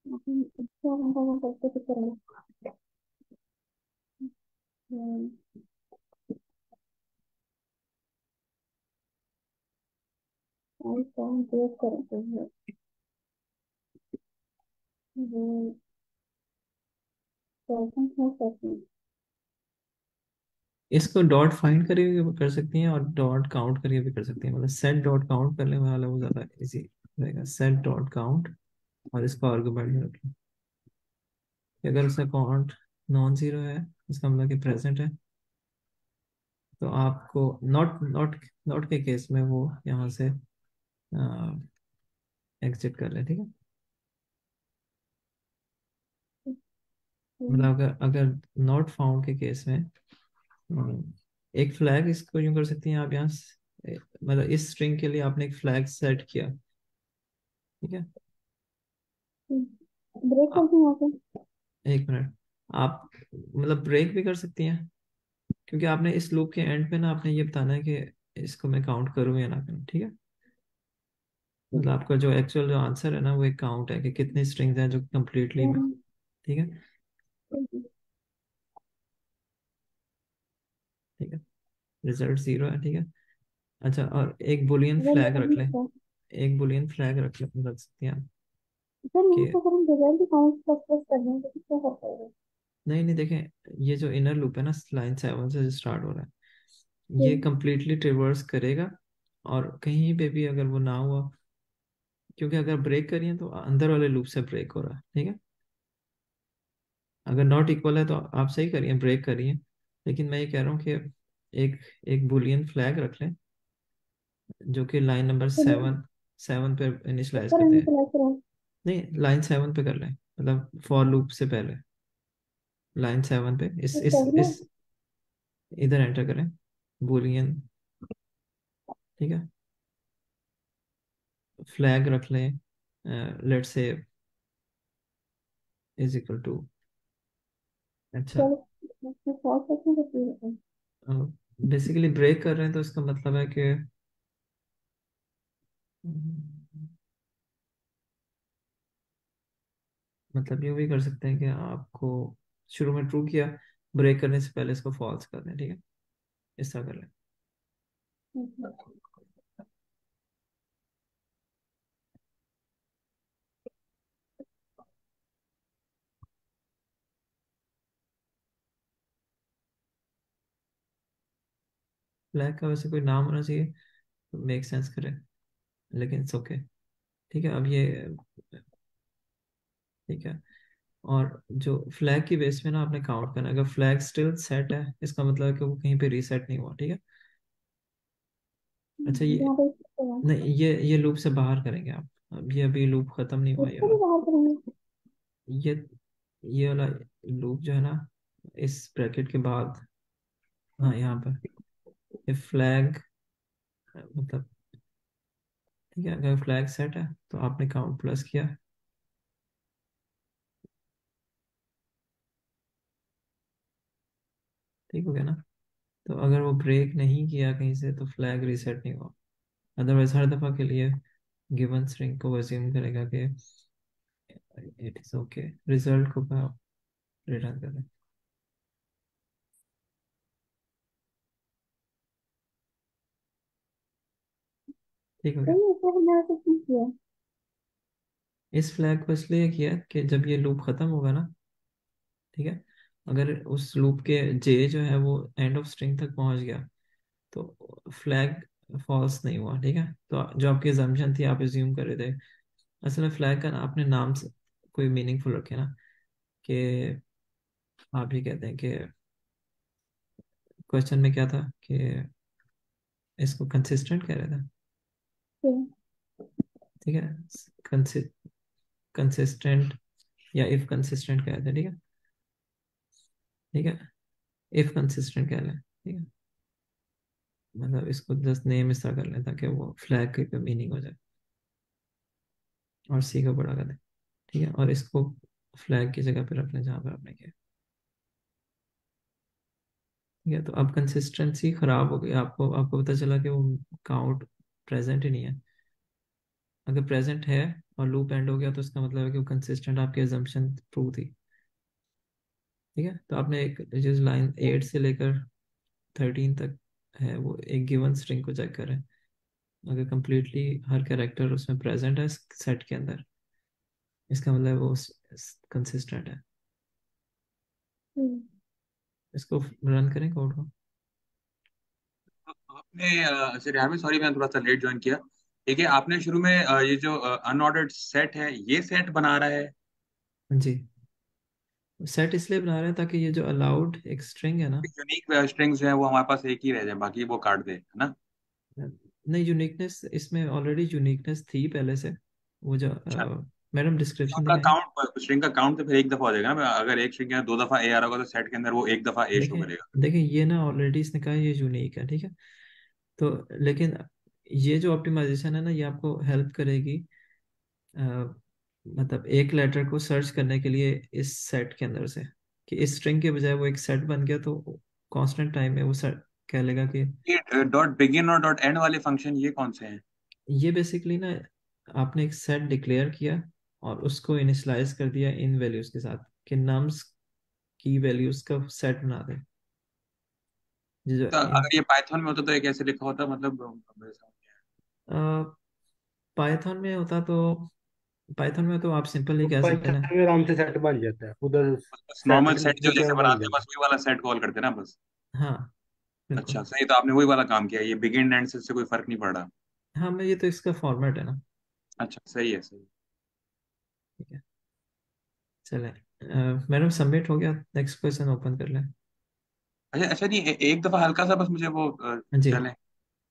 अपन अच्छा घंटा करते तो करेंगे। और काम देख करते हैं। वो सेशन है सेशन। इसको डॉट फाइंड करके भी कर सकती हैं और डॉट काउंट करके भी कर सकती हैं, मतलब सेट डॉट काउंट करने वाला वो ज़्यादा इजी रहेगा। सेट डॉट काउंट और इसको आर्गुमेंट में रखें कि अगर उसका काउंट नॉन जीरो है, इसका मतलब कि प्रेजेंट है, तो आपको नॉट नॉट नॉट के केस में वो यहाँ से एग्जिट कर ले, ठीक है। मतलब अगर अगर नॉट फाउंड के केस में एक फ्लैग इसको यूं कर सकती हैं आप यहाँ मतलब इस स्ट्रिंग के लिए आपने एक फ्लैग सेट किया, ठीक है। ब्रेक आ, करते हैं यहाँ पे। एक मिनट, आप मतलब ब्रेक भी कर सकती हैं, क्योंकि आपने इस लूप के एंड पे ना आपने ये बताना है कि इसको मैं काउंट करूँ या ना करूँ, ठीक है। मतलब आपका जो एक्चुअल जो आंसर है ना वो एक काउंट है कि कितनी स्ट्रिंग्स हैं जो कंप्लीटली में, ठीक है। ठीक है, रिजल्ट जीरो है, ठीक है। अच्छा, और एक बुलियन वो फ्लैग रख नहीं लें, था। एक बुलियन फ्लैग रख सकती हैं आप सर यहाँ कि पे अगर हम रिजल्ट काउंट प्लस प्लस कर दें तो क्या कर पाएगा? नहीं नहीं, देखें ये जो इनर लूप है ना लाइन 7 से स्टार्ट हो रहा है, ये कंप्लीटली ट्रिवर्स करेगा, और कहीं पे भी अगर वो ना हुआ, क्योंकि अगर ब्रेक करिए तो अंदर वाले लूप से ब्रेक हो रहा है, ठीक है। अगर नॉट इक्वल है तो आप सही करिए, ब्रेक करिए, लेकिन मैं ये कह रहा हूँ कि एक एक बुलियन फ्लैग रख लें जो कि लाइन नंबर चलिए, 7 पे इनिशलाइज ऊपर करते एंड हैं। चला कर नहीं, लाइन 7 पे कर लें, मतलब फॉर लूप से पहले लाइन 7 पे पहले। इस इधर एंटर करें बुलियन, ठीक है। फ्लैग रख लें, लेट से इज इक्वल टू, अच्छा, चलो मैं सॉल्व करती हूँ तो फिर बेसिकली ब्रेक कर रहे हैं तो इसका मतलब है कि मतलब ये भी कर सकते हैं कि आपको शुरू में ट्रू किया, ब्रेक करने से पहले इसको फॉल्स कर दें, ठीक है। इस तरह कर लें। फ्लैग का वैसे कोई नाम होना चाहिए तो मेक सेंस करे, लेकिन इट्स ओके, ठीक है। अब ये ठीक है, और जो फ्लैग की बेस में ना आपने काउंट करना है, अगर फ्लैग स्टिल सेट है इसका मतलब है कि वो कहीं पे रीसेट नहीं हुआ, ठीक है। अच्छा, ये यहाँ पे इसको नहीं, ये लूप से बाहर करेंगे आप, अब ये अभी लूप खत्म नहीं हुआ ये भी वाला। बाहर करेंगे। ये ये वाला लूप जो है ना इस ब्रैकेट के बाद, हाँ यहाँ पर ये फ्लैग मतलब, ठीक है, अगर फ्लैग सेट है तो आपने काउंट प्लस किया, ठीक हो गया ना। तो अगर वो ब्रेक नहीं किया कहीं से तो फ्लैग रीसेट नहीं हुआ। अदरवाइज हर दफा के लिए गिवन स्ट्रिंग को अज्यूम करेगा कि इट इज ओके, रिजल्ट को रिटर्न कर दें, ठीक हो गया। सही है, सर हमारा कुछ नहीं किया। इस फ्लैग को इसलिए किया कि जब ये लूप खत्म होगा ना, ठीक है, अगर उस लूप के जे जो है वो एंड ऑफ स्ट्रिंग तक पहुंच गया तो फ्लैग फॉल्स नहीं हुआ, ठीक है। तो जो आपकी assumption थी, आप एज्यूम कर रहे थे, असल में फ्लैग का ना आपने नाम से कोई मीनिंगफुल रखे ना, कि आप ये कहते हैं कि क्वेश्चन में क्या था कि इसको कंसिस्टेंट कह रहे थे, ठीक है, कंसिस्टेंट या इफ कंसिस्टेंट कह रहे थे, ठीक है, ठीक है, इफ कंसिस्टेंट कह लें, ठीक है। मतलब इसको जस्ट नेम इस तरह कर लें ताकि वो फ्लैग की मीनिंग हो जाए, और सी का बड़ा कर दें, ठीक है, और इसको फ्लैग की जगह पे रख लें जहाँ पर आपने किया, ठीक है। तो अब कंसिस्टेंसी खराब हो गई, आपको आपको पता चला कि वो काउंट प्रेजेंट ही नहीं है। अगर प्रेजेंट है और लूप एंड हो गया तो इसका मतलब है कि वो कंसिस्टेंट, आपकी अजम्पशन ट्रू थी। ठीक है, तो आपने एक जिस लाइन 8 से लेकर 13 तक है वो एक गिवन स्ट्रिंग को चेक करें। अगर कंप्लीटली हर कैरेक्टर उसमें प्रेजेंट है सेट के अंदर, इसका मतलब वो कंसिस्टेंट है। हम्म। इसको रन करें कोड को। आपने सर यहाँ पे सॉरी, मैं थोड़ा सा लेट ज्वाइन किया। ठीक है, आपने शुरू में ये जो अनऑर्डर्ड सेट है ये सेट बना रहा है। जी, सेट इसलिए बना रहे हैं ताकि ये जो अलाउड एक स्ट्रिंग है ना। यूनिक स्ट्रिंग्स जो है वो हमारे पास एक ही रह जाए, बाकी वो काट दे, है ना। नहीं, यूनिकनेस इसमें ऑलरेडी यूनिकनेस थी पहले से। वो जो अच्छा, मैडम डिस्क्रिप्शन आपका दिखाएंगे। काउंट, स्ट्रिंग का काउंट तो फिर एक दफा हो जाएगा ना। अगर एक स्ट्रिंग के अंदर दो दफा ए आ रहा होगा तो सेट के अंदर वो एक दफा ए शो देखें करेगा। देखें, ये ना ऑलरेडी इसने कहा ये यूनिक है, ठीक है। तो लेकिन ये जो ऑप्टिमाइजेशन है ना, ये आपको हेल्प करेगी अ, मतलब एक लेटर को सर्च करने के लिए इस सेट के अंदर से, कि इस स्ट्रिंग के बजाय वो एक सेट बन गया तो कांस्टेंट टाइम में वो सेट कह लेगा कि ये डॉट बिगिन और डॉट एंड वाले फंक्शन ये कौन से हैं? ये बेसिकली ना, आपने एक सेट डिक्लेयर किया और उसको इनिशियलाइज कर दिया इन वैल्यूज के साथ, कि नम्स की वैल्यूज का सेट बना दे। ये जो तो अगर ये पाइथन में होता तो ये कैसे लिखा होता, मतलब मेरे समझ नहीं पाइथन में होता तो, पाइथन में तो आप सिंपल ही तो कह सकते पाइथन हैं ना। में आराम से सेट बन जाता है उधर। आया। बस नॉर्मल सेट सेट जो लिख के जैसे बन बनाते हैं जाता बस वही वाला सेट कॉल करते हैं ना बस। हाँ, अच्छा बिल्कुल। सही, तो आपने वही वाला काम किया, ये बिगिन एंड से कोई फर्क नहीं पड़ रहा। हाँ, मैं ये तो इसका फॉर्मेट है ना। अच्छा सही है, सही। ठीक है, चलें। मैडम सबमिट हो गया, नेक्स्ट क्वेश्चन ओपन कर लें। अच्छा अच्छा, नहीं एक दफा हल्का सा बस मुझे वो हाँ जी, चलें,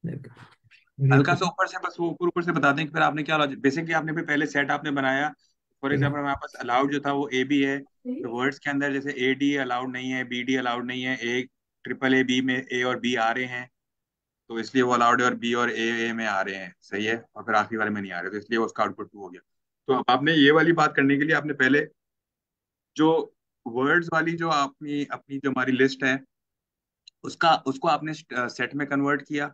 ये हल्का सा पूछे। ऊपर से, बस वो ऊपर ऊपर से बता दें कि फिर आपने क्या लॉजिक, बेसिकली आपने भी पहले सेट आपने बनाया। फॉर ठीक है। एग्जाम्पल हमारे पास अलाउड जो था वो ए बी है, तो वर्ड्स के अंदर जैसे ए डी अलाउड नहीं है, बी डी अलाउड नहीं है, ए ट्रिपल ए बी में ए और बी आ रहे हैं, तो इसलिए वो अलाउड है, और बी और ए में आ रहे हैं, सही है, और फिर आखिरी वाले में नहीं आ रहे, तो इसलिए उसका आउटपुट ट्रू हो गया। तो अब आपने ये वाली बात करने के लिए आपने पहले जो वर्ड्स वाली जो अपनी अपनी जो हमारी लिस्ट है उसका उसको आपने सेट में कन्वर्ट किया,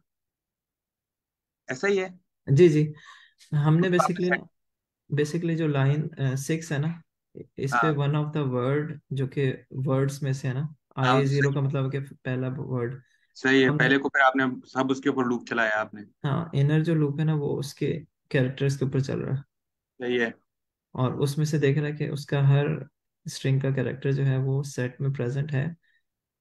ऐसा ही है। जी जी, हमने उसको आपने बेसिकली सेट, ना, बेसिकली जो लाइन 6 है ना, इस पे हाँ वन ऑफ द वर्ड जो कि वर्ड्स में से है ना, हाँ आई जीरो सही, का मतलब है कि पहला वर्ड। सही है, हमने, पहले को फिर आपने सब उसके ऊपर लूप चलाया आपने। हाँ, इनर जो लूप है ना वो उसके कैरेक्टर्स के ऊपर चल रहा है। सही है। और उसमें से देख रहा है कि उसका हर स्ट्रिंग का कैरेक्टर जो है वो सेट में प्रेजेंट है।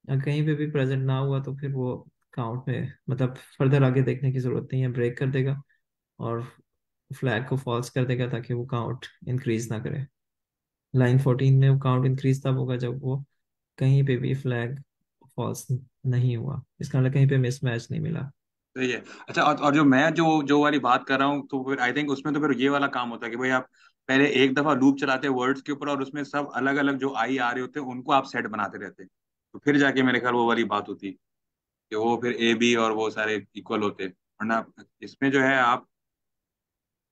अगर कहीं पे भी प्रेजेंट ना हुआ तो फिर वो काउंट में, मतलब फर्दर आगे देखने की जरूरत नहीं है, ब्रेक कर देगा और फ्लैग को फॉल्स कर देगा ताकि वो काउंट इंक्रीज ना करे। लाइन 14 में वो काउंट इंक्रीज तब होगा जब वो कहीं पे भी फ्लैग फॉल्स नहीं हुआ, इसका मतलब कहीं पे मिसमैच नहीं मिला। सही है। अच्छा, और जो मैं जो जो वाली बात कर रहा हूँ, तो फिर आई थिंक उसमें तो फिर ये वाला काम होता है कि भाई आप पहले एक दफा लूप चलाते हैं वर्ड्स के ऊपर, और उसमें सब अलग अलग जो आई आ रहे होते हैं उनको आप सेट बनाते रहते हैं, तो फिर जाके मेरे ख्याल वो वाली बात होती कि वो फिर ए बी और वो सारे इक्वल होते, वरना इसमें जो है आप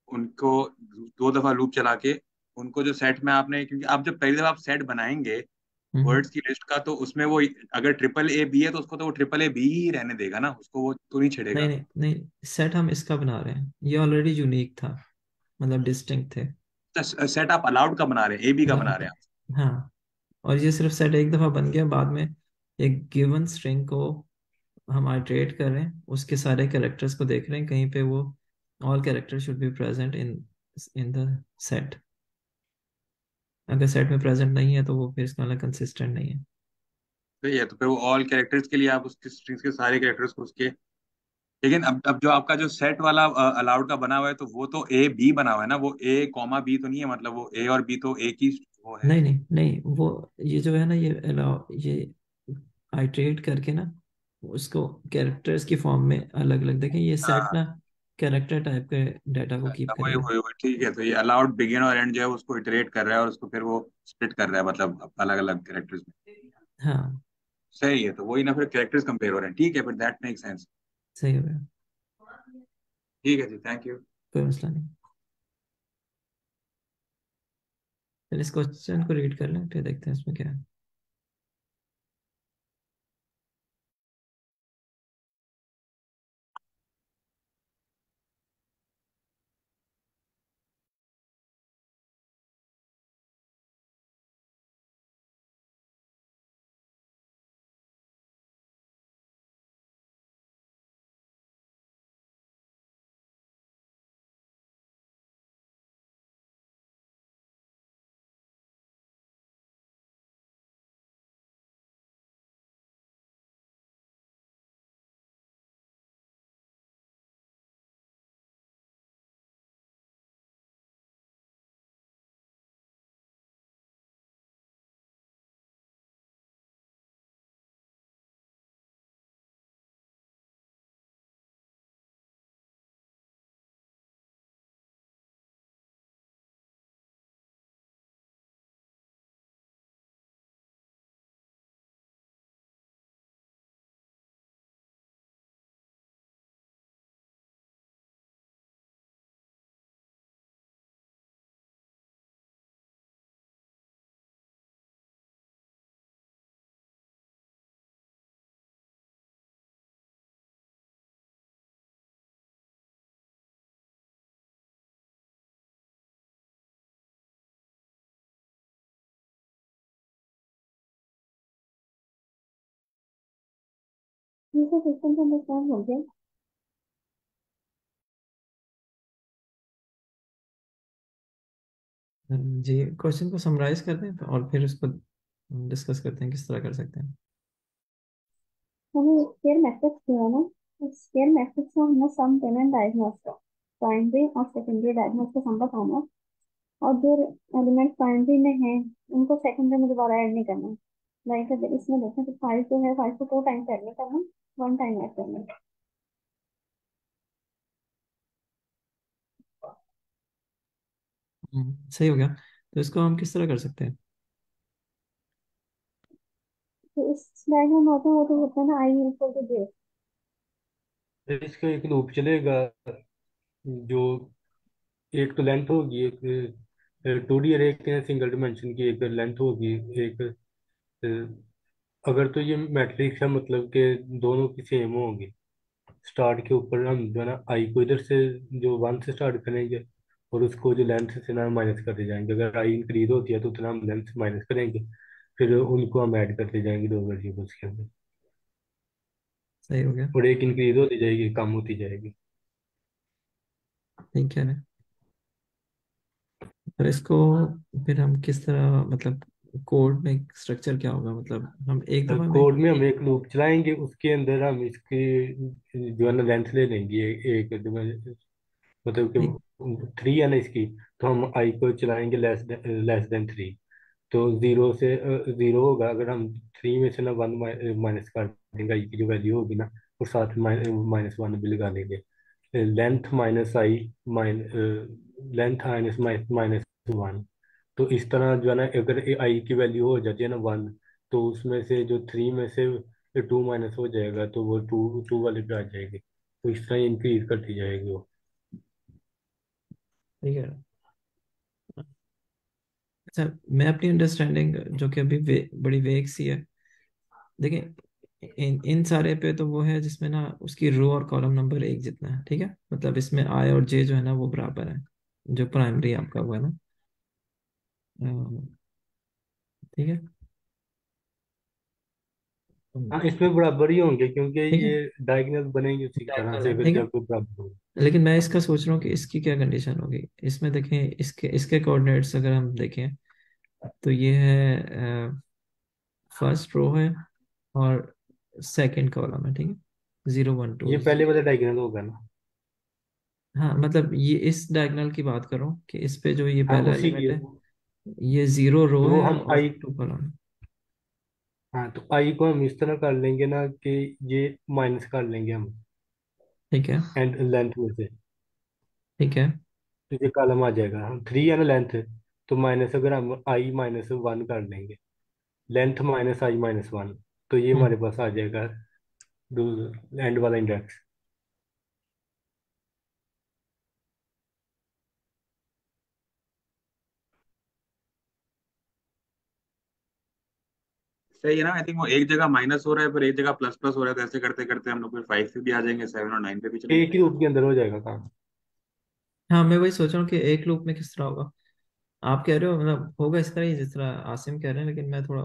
उनको दो दफा लूप चला के उनको जो सेट में आपने, क्योंकि आप जब पहली दफा आप सेट बनाएंगे हम्म। वर्ड्स की लिस्ट का, तो उसमें वो अगर ट्रिपल ए बी है तो उसको तो वो ट्रिपल ए बी ही रहने देगा ना, उसको वो तो नहीं नहीं छेड़ेगा। नहीं नहीं, सेट हम इसका बना रहे हैं, ये ऑलरेडी यूनिक था, मतलब डिस्टिंक्ट थे। सेट आप अलाउड का बना रहे हैं, ए बी का बना अलाउड रहे का, हैं आप। हाँ। और ये सिर्फ सेट एक दफा बन गया, बाद में एक गिवन स्ट्रिंग को हम आइटरेट कर रहे हैं, उसके सारे कैरेक्टर्स को देख रहे हैं कहीं पे वो all character should be present in in the set. अगर सेट में प्रेजेंट नहीं है तो वो फिर इसका मतलब कंसिस्टेंट नहीं है। सही है, तो फिर वो ऑल कैरेक्टर्स के लिए आप उसके स्ट्रिंग्स के सारे कैरेक्टर्स को उसके, लेकिन अब जो आपका जो सेट वाला अलाउड का बना हुआ है तो वो तो ए बी बना हुआ है ना, वो ए कॉमा बी तो नहीं है, मतलब वो ए और बी तो एक ही वो है। नहीं नहीं नहीं, वो ये जो है ना, ये allow, ये आइटरेट करके ना उसको कैरेक्टर्स की फॉर्म में अलग अलग देखें, ये सेट हाँ, ना कैरेक्टर टाइप के डाटा को कीप अच्छा, वही करेगा। वही वही, ठीक है, तो ये अलाउड बिगिन और एंड जो है उसको इटरेट कर रहा है और उसको फिर वो स्प्लिट कर रहा है, मतलब अलग अलग कैरेक्टर्स में। हाँ, सही है, तो वही ना, फिर कैरेक्टर्स कंपेयर हो रहे हैं, ठीक है, फिर दैट मेक सेंस। सही हो गया, ठीक है जी, थैंक यू। कोई मसला नहीं। चलिए इस क्वेश्चन को रीड कर लें, फिर देखते हैं इसमें क्या है। दूसरा क्वेश्चन तो अंडरस्टैंड हो गया। जी, क्वेश्चन को समराइज कर दें और फिर उसको डिस्कस करते हैं किस तरह कर सकते हैं। हमें स्क्वायर मैट्रिक्स दिया है ना, स्क्वायर मैट्रिक्स में हमें सम टेन डायगोनल्स का, प्राइमरी और सेकेंडरी डायगोनल्स का सम बताना है, और जो एलिमेंट प्राइमरी में है उनको सेकेंडरी में दोबारा ऐड नहीं करना। लाइक अगर इसमें देखें तो 5 जो है 5 को 2 टाइम्स ऐड नहीं करना, 1 टाइम ऐड करना। सही हो गया। तो इसको हम किस तरह कर सकते हैं? तो इस डायग्राम में वो तो होता है ना, आई इक्वल टू जे। इसका एक लूप चलेगा, जो एक तो लेंथ होगी, एक 2D अरे के सिंगल डिमेंशन की एक लेंथ होगी, एक अगर तो ये मैट्रिक्स है मतलब कि दोनों की सेम होगी। स्टार्ट के ऊपर हम जो है ना आई को इधर से जो 1 से स्टार्ट करेंगे, और उसको जो लेंथ से ना माइनस करते जाएंगे। अगर आई इंक्रीज होती है तो उतना हम लेंथ से माइनस करेंगे, फिर उनको हम ऐड करते जाएंगे दो वेरिएबल्स के अंदर। सही हो गया। और एक इंक्रीज होती जाएगी, कम होती जाएगी। ठीक है ना। तो इसको फिर हम किस तरह, मतलब कोड में स्ट्रक्चर क्या होगा, मतलब हम एक दफा में। कोड में हम एक लूप चलाएंगे, उसके अंदर हम इसकी जो है ना लेंथ ले लेंगे, एक मतलब ठीक। कि 3 है ना इसकी, तो हम आई को चलाएंगे लेस देन 3। तो जीरो से जीरो होगा अगर हम 3 में से ना 1 माइनस कर देंगे, आई की जो वैल्यू होगी ना, और साथ में -1 भी लगा देंगे। लेंथ माइनस आई माइन लेंथ माइनस -1। तो इस तरह जो है ना, अगर आई की वैल्यू हो जाती है ना 1, तो उसमें से जो 3 में से 2 माइनस हो जाएगा, तो वो टू टू वाले पे आ जाएगी। तो इस तरह इंक्रीज करती जाएगी वो। ठीक है। अच्छा, मैं अपनी अंडरस्टैंडिंग जो कि अभी बड़ी वेग सी है। देखिए, इन सारे पे तो वो है जिसमें ना उसकी रो और कॉलम नंबर एक जितना है, ठीक है। मतलब इसमें आई और जे जो है ना वो बराबर है, जो प्राइमरी आपका हुआ है ना। अ, ठीक है। हाँ, इसमें बराबर ही होंगे क्योंकि ठीक है। ये डायगोनल बनेंगे उसी की तरह डायगोनल से, है, अगर ठीक है। जब वो बराबर होंगे। लेकिन मैं इसका सोच रहा हूँ कि इसकी क्या कंडीशन होगी। इसमें देखें, इसके इसके कोऑर्डिनेट्स अगर हम देखें तो ये है, फर्स्ट रो है और सेकंड कॉलम है, ठीक है, 0 1 2। ये पहले वाला डायगोनल होगा ना। हाँ, मतलब ये इस डायगोनल की बात कर रहा हूँ कि इस पे जो ये हाँ, पहला उसी की एलिमेंट है। है, ये 0 रो तो है हम और आई 2 कॉलम। हाँ, तो आई को हम इस तरह कर लेंगे ना कि ये माइनस कर लेंगे हम ठीक है। एंड लेंथ में से। ठीक है। तो ये कॉलम आ जाएगा, हम 3 है ना लेंथ, तो माइनस अगर हम आई -1 कर लेंगे, लेंथ -i -1, तो ये हमारे हम्म। पास आ जाएगा एंड वाला इंडेक्स। सही है ना। आई थिंक वो एक जगह माइनस हो रहा है पर एक जगह प्लस प्लस हो रहा है, तो ऐसे करते करते हम लोग फिर 5 पे भी आ जाएंगे, 7 और 9 पे भी चले एक ही जाएंगे। रूप के अंदर हो जाएगा काम। हाँ, मैं वही सोच रहा हूँ कि एक लूप में किस तरह होगा। आप कह रहे हो मतलब होगा इस तरह ही जिस तरह आसिम कह रहे हैं, लेकिन मैं थोड़ा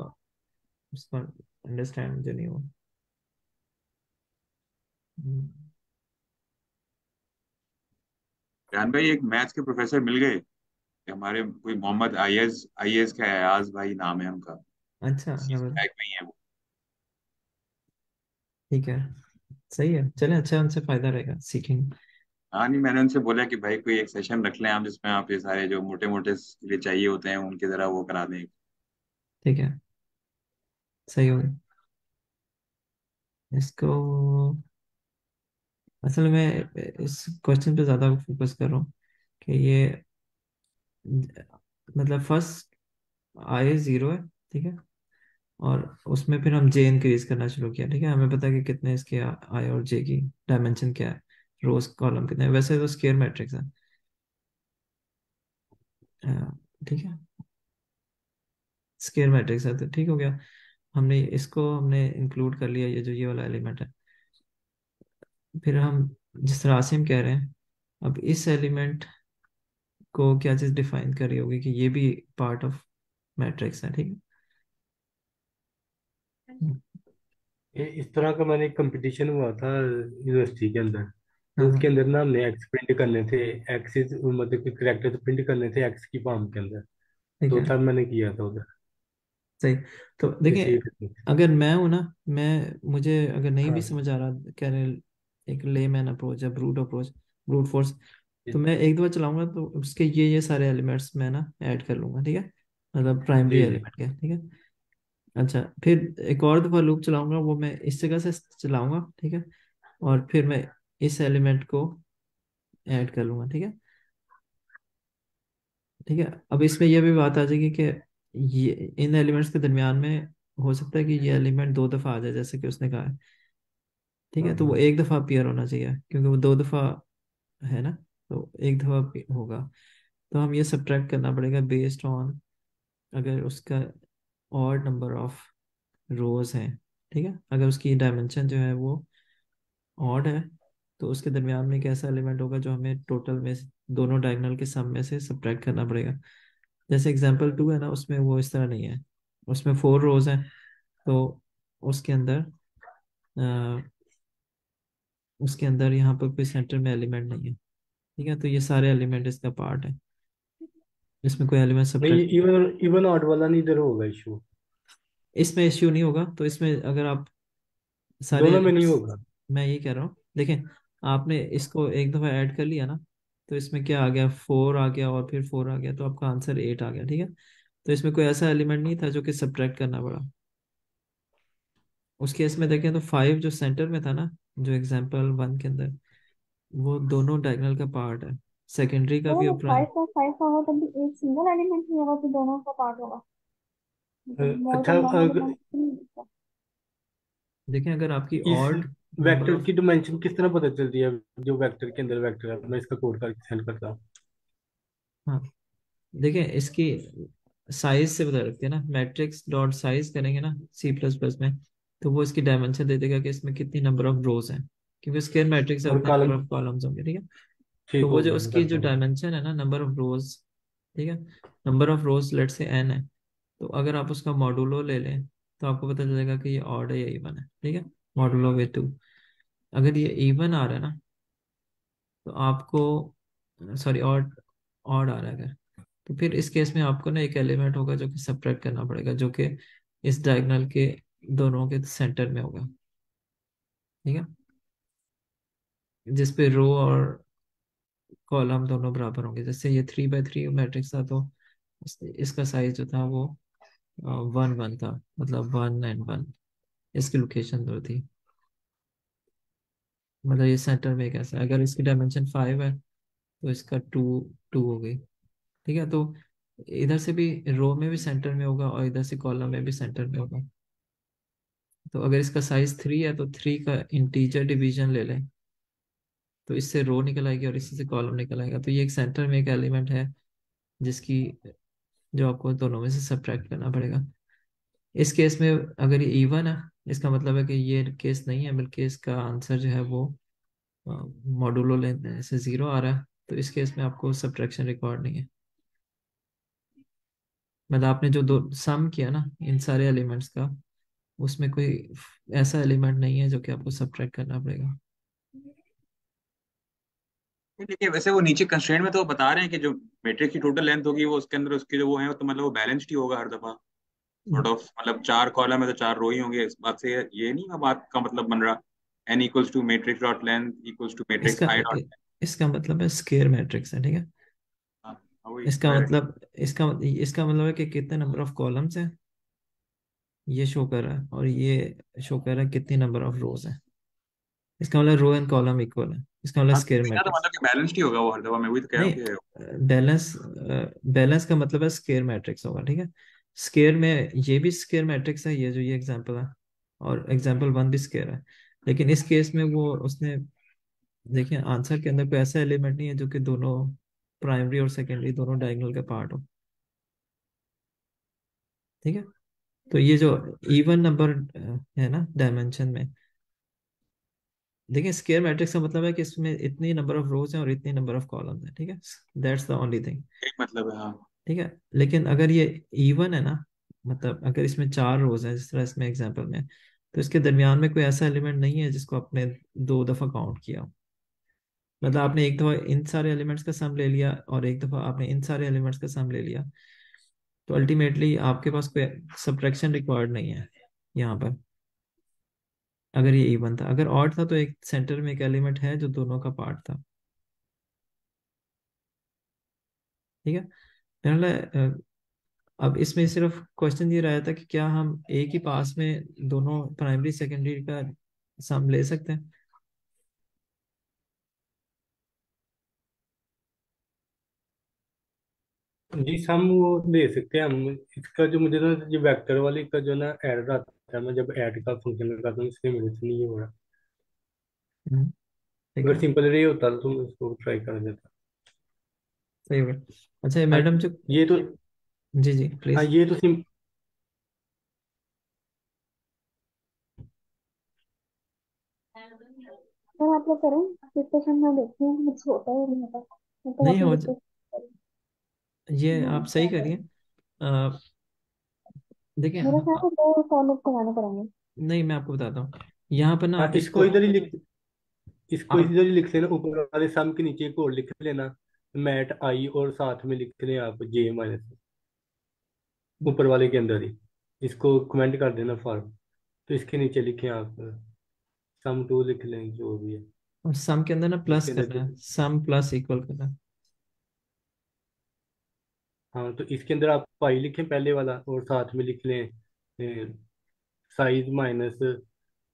उसका अंडरस्टैंड जो नहीं हुआ। हम्म। जान भाई, एक मैथ्स के प्रोफेसर मिल गए हमारे, कोई मोहम्मद आईएएस का अयाज भाई नाम है उनका। अच्छा, इसी हाँ मतलब। बैग में ही है वो। ठीक है। सही है, चले, अच्छा, उनसे फायदा रहेगा, सीखेंगे। हाँ नहीं, मैंने उनसे बोला कि भाई कोई एक सेशन रख लें आप जिसमें आप ये सारे जो मोटे मोटे के लिए चाहिए होते हैं उनकी जरा वो करा दें। ठीक है। सही होगा। इसको असल में इस क्वेश्चन पे ज्यादा फोकस कर रहा हूँ कि ये, मतलब फर्स्ट आई 0 है, ठीक है। और उसमें फिर हम जे इंक्रीज करना शुरू किया, ठीक है। हमें पता है कि कितने इसके आई और जे की डायमेंशन क्या है, रोज कॉलम कितने हैं। वैसे तो स्केयर मैट्रिक्स है। ठीक है, स्केयर मैट्रिक्स है तो ठीक हो गया। हमने इंक्लूड कर लिया, ये जो ये वाला एलिमेंट है। फिर हम जिस तरह आसिम कह रहे हैं, अब इस एलिमेंट को क्या चीज डिफाइन कर रही होगी कि ये भी पार्ट ऑफ मैट्रिक्स है, ठीक है। इस तरह का मैंने एक कंपटीशन हुआ था यूनिवर्सिटी के अंदर। हाँ तो हाँ। उसके अंदर ना हमने एक्स प्रिंट करने थे। एक्सिस मतलब कि करेक्टर प्रिंट करने थे एक्स की फॉर्म के अंदर। ठीक तो है। तब मैंने किया था उधर। सही। तो इसी। देखिए, अगर मैं हूं ना, मुझे अगर नहीं भी हाँ समझ आ रहा, कह रहे एक लेमैन अप्रोच है, ब्रूट अप्रोच, ब्रूट फोर्स, तो मैं एक दफा चलाऊंगा तो उसके ये सारे एलिमेंट्स मैं ना ऐड कर लूंगा, ठीक है, मतलब प्राइमरी जी जी। एलिमेंट के, ठीक है। अच्छा, फिर एक और दफा लूप चलाऊंगा, वो मैं इस जगह से चलाऊंगा, ठीक है, और फिर मैं इस एलिमेंट को ऐड कर लूंगा, ठीक है। ठीक है, अब इसमें यह भी बात आ जाएगी कि ये इन एलिमेंट्स के दरमियान में हो सकता है कि ये एलिमेंट दो दफा आ जाए, जैसे कि उसने कहा है, ठीक हाँ है, तो वो हाँ। एक दफा अपीयर होना चाहिए, क्योंकि वो दो दफा है ना, तो एक दफा होगा। तो हम ये सब्ट्रैक्ट करना पड़ेगा बेस्ड ऑन अगर उसका ऑड नंबर ऑफ रोज हैं, ठीक है, अगर उसकी डायमेंशन जो है वो ऑड है, तो उसके दरमियान में एक ऐसा एलिमेंट होगा जो हमें टोटल में दोनों डायगोनल के सम में से सब्ट्रैक्ट करना पड़ेगा। जैसे एग्जांपल 2 है ना, उसमें वो इस तरह नहीं है, उसमें 4 रोज हैं, तो उसके अंदर उसके अंदर यहाँ पर कोई सेंटर में एलिमेंट नहीं है, ठीक है, तो ये सारे एलिमेंट इसका पार्ट है, इसमें कोई एलिमेंट नहीं, सब्ट्रैक्ट। इवन इवन ऑड वाला नहीं इधर होगा इशू। इसमें इश्यू नहीं होगा, तो इसमें अगर आप सारे दोनों में नहीं एलिमेंट्स, होगा। मैं ये कह रहा हूँ, देखें, आपने इसको एक दफा ऐड कर लिया ना, तो इसमें क्या आ गया, 4 आ गया और फिर 4 आ गया, तो आपका आंसर 8 आ गया, ठीक है। तो इसमें कोई ऐसा एलिमेंट नहीं था जो कि सब्ट्रैक्ट करना पड़ा। उस केस में देखें तो 5 जो सेंटर में था ना, जो एग्जांपल 1 के अंदर, वो दोनों डायगोनल का पार्ट है, सेकेंडरी का तो भी वो और प्राइम। 5 का होगा तब भी एक सिंगल एलिमेंट नहीं होगा, तो दोनों का पार्ट होगा, मतलब मोर अच्छा, देन वन एलिमेंट नहीं होगा। देखें, अगर आपकी इस ऑड नंबर वेक्टर ऑफ, की डिमेंशन किस तरह पता चलती है? जो वेक्टर के अंदर वेक्टर है, मैं इसका कोड करके सेंड करता हूँ। हाँ, देखें इसकी साइज से पता लगती है ना, मैट्रिक्स डॉट साइज करेंगे ना सी प्लस प्लस में, तो वो इसकी डायमेंशन दे देगा कि इसमें कितनी नंबर ऑफ रोज हैं, क्योंकि स्क्वायर मैट्रिक्स है, और उतने नंबर कॉलम। ऑफ कॉलम्स होंगे, ठीक है। तो ठीक वो हो जो गया, मैं उसकी जो करता हूँ। डायमेंशन है ना, नंबर ऑफ रोज, ठीक है, नंबर ऑफ रोज लेट से एन है, तो अगर आप उसका मॉडुलो ले लें तो आपको पता चलेगा कि ये ऑड है या इवन है, ठीक है, मॉडुलो वे टू। अगर ये इवन आ रहा है ना, तो आपको, सॉरी, ऑड, ऑड आ रहा है अगर, तो फिर इस केस में आपको ना एक एलिमेंट होगा जो कि सब्ट्रैक्ट करना पड़ेगा, जो कि इस डायगोनल के दोनों के सेंटर में होगा, ठीक है, जिस पे रो और कॉलम दोनों बराबर होंगे। जैसे ये 3 बाय 3 मैट्रिक्स था, तो इसका साइज जो था वो 1 1 था, मतलब 1 and 1, इसकी लोकेशन जो थी, मतलब ये सेंटर में कैसा है, अगर इसकी डायमेंशन 5 है तो इसका 2 2 हो गई, ठीक है। तो इधर से भी रो में भी सेंटर में होगा और इधर से कॉलम में भी सेंटर में होगा। तो अगर इसका साइज 3 है तो 3 का इंटीजर डिवीजन ले लें, तो इससे रो निकल आएगी और इससे कॉलम निकल आएगा, तो ये एक सेंटर में एक एलिमेंट है जिसकी, जो आपको दोनों में से सब्ट्रैक्ट करना पड़ेगा। इस केस में अगर ये इवन है, इसका मतलब है कि ये केस नहीं है, बल्कि इसका आंसर जो है वो मॉडुलो लेने से 0 आ रहा है, तो इस केस में आपको सब्ट्रैक्शन रिकॉर्ड नहीं है। मतलब आपने जो दो सम किया ना इन सारे एलिमेंट्स का, उसमें कोई ऐसा एलिमेंट नहीं है जो कि आपको सब्ट्रैक्ट करना पड़ेगा। देखिए वैसे वो नीचे कंस्ट्रेंट में तो बता रहे हैं कि जो मैट्रिक्स की टोटल लेंथ होगी वो उसके अंदर उसके जो वो है तो मतलब वो बैलेंस्ड ही होगा हर दफा, सॉर्ट ऑफ, मतलब 4 कॉलम है तो 4 रो ही होंगे। इस बात से ये नहीं है बात का मतलब बन रहा n equals to matrix dot length equals to matrix इसका आई डॉट। इसका मतलब है स्केयर मैट्रिक्स है, ठीक है। हाँ वही इसका स्क्वायर है। मतलब इसका मतलब है कि कितने नंबर ऑफ कॉलम्स हैं ये शो कर रहा है, और ये शो कर रहा है कितनी नंबर ऑफ रोज है। इसका मतलब रो एंड कॉलम इक्वल है, इसका मतलब हाँ स्केयर तो तो मैट्रिक्स। मतलब कि बैलेंस्ड ही होगा वो हर दफा, मैं वही तो कह रहा नहीं, हूँ कि बैलेंस, बैलेंस का मतलब है स्केयर मैट्रिक्स होगा, ठीक है। स्केयर में ये भी स्केयर मैट्रिक्स है, ये जो ये एग्जांपल है, और एग्जांपल 1 भी स्केयर है, लेकिन इस केस में वो उसने, देखिए आंसर के अंदर कोई ऐसा एलिमेंट नहीं है जो कि दोनों प्राइमरी और सेकेंडरी दोनों डायगोनल का पार्ट हो, ठीक है। तो ये जो इवन नंबर है ना डायमेंशन में, देखिए स्केयर मैट्रिक्स का मतलब है कि इसमें इतनी नंबर ऑफ रोज हैं और इतनी नंबर ऑफ कॉलम्स हैं, ठीक है, दैट्स द ओनली थिंग, एक मतलब है हाँ। ठीक है। लेकिन अगर ये इवन है ना, मतलब अगर इसमें 4 रोज हैं जिस तरह इसमें एग्जांपल में, तो इसके दरमियान में कोई ऐसा एलिमेंट नहीं है जिसको आपने 2 दफा काउंट किया हो। मतलब आपने एक दफा इन सारे एलिमेंट्स का सम ले लिया और एक दफा आपने इन सारे एलिमेंट्स का सम ले लिया, तो अल्टीमेटली आपके पास कोई सब्ट्रैक्शन रिक्वायर्ड नहीं है यहाँ पर। अगर ये इवन था, अगर ऑड था तो एक सेंटर में एक एलिमेंट है जो दोनों का पार्ट था। ठीक है, मेरा अब इसमें सिर्फ क्वेश्चन ये रहा था कि क्या हम एक ही पास में दोनों प्राइमरी सेकेंडरी का सम ले सकते हैं। जी हम वो ले सकते हैं हम। इसका जो मुझे ना जो वेक्टर वाले का जो ना एरर आता है, मैं जब ऐड का फंक्शन लगाता हूँ इसलिए मेरे से नहीं ये हो रहा। ठीक अगर है, सिंपल रे होता तो मैं इसको ट्राई कर देता। सही हो गया। अच्छा ये हाँ, मैडम जो, ये तो जी जी हाँ प्लीज। ये तो सिम तो आप लोग करें डिस्कशन में, देखते हैं कुछ होता है या नहीं होता, मतलब नहीं आप लोग हो डिस्कस करें। ये हाँ, आप सही क्या करें? करिए। अ, देखिए मेरे ख्याल से 2 फॉलो कराने पड़ेंगे। नहीं मैं आपको बताता हूँ, यहाँ पर ना हाँ आप इसको इसको आप इधर ही लिख लेना, ऊपर वाले सम के नीचे एक और लिख लेना मैट आई, और साथ में लिख लें आप जे माइनस, ऊपर वाले के अंदर ही इसको कमेंट कर देना फॉर्म। तो इसके नीचे लिखें आप सम टू लिख लें जो भी है। सम के अंदर ना प्लस इसके अंदर करना जो है, सम प्लस इक्वल करना है। हाँ, तो इसके अंदर आप पाई लिखें पहले वाला, और साथ में लिख लें size minus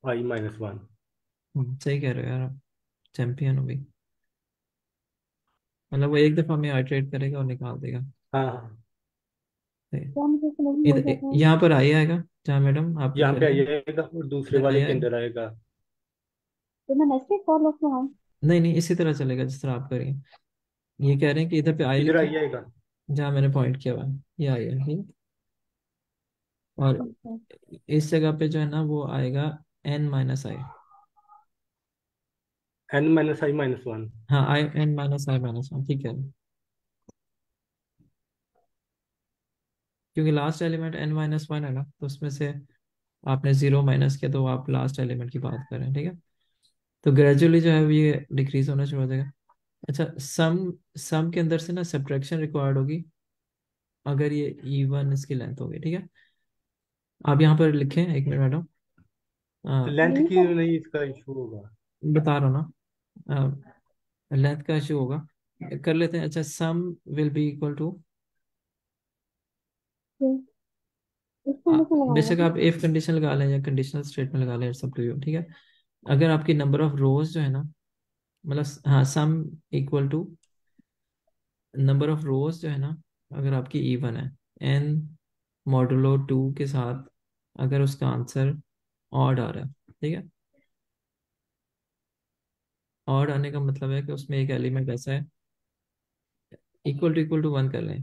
i minus one. सही कह रहे हो यार आप, चैंपियन हो भी। मतलब वो एक दफा में आइटरेट करेगा और निकाल देगा। हाँ हाँ, सही। क्या मुझे समझ में नहीं इधर आता है। यहाँ पर आई आएगा जहाँ मैडम आप यहाँ पे करेंगे, आइएगा और दूसरे इधर आई वाले के आएगा। अंदर आएगा। तो मैं नेक्स्ट फॉर लूप में हूँ। नहीं नहीं, इसी तरह चलेगा जिस तरह आप करेंगे। ये कह रहे हैं कि इधर पे आई इधर लिखे, आइएगा। जहाँ मैंने पॉइंट किया हुआ है ये आई है, ठीक है? और ठीक है। इस जगह पे जो है ना वो आएगा n minus i. N minus i minus one. हाँ i n minus i minus one, ठीक है। क्योंकि last element n minus one है ना, तो उसमें से आपने जीरो माइनस किया तो आप लास्ट एलिमेंट की बात कर रहे हैं, ठीक है। तो ग्रेजुअली जो है ये डिक्रीज होना शुरू हो जाएगा। अच्छा सम, सम के अंदर से ना सब्ट्रैक्शन रिक्वायर्ड होगी अगर ये इवन इसकी लेंथ होगी, ठीक है। आप यहाँ पर लिखें, एक मिनट मैडम, लेंथ नहीं की तो नहीं इसका इशू होगा। बता रहा हूँ ना, लेंथ का इशू होगा, कर लेते हैं। अच्छा सम विल बी इक्वल टू, इस कंडीशन लगाऊंगा बेशक ना। आप इफ कंडीशन लगा लें या कंडीशनल स्टेटमेंट लगा लें, सब टू यू, ठीक है। अगर आपकी नंबर ऑफ रोज जो है ना, मतलब हाँ sum equal to number of rows जो है ना, अगर आपकी इवन है एन मॉडुलो 2 के साथ, अगर उसका आंसर ऑड आ रहा है, ठीक है। ऑड आने का मतलब है कि उसमें एक एलिमेंट ऐसा है, इक्वल टू 1 कर लें,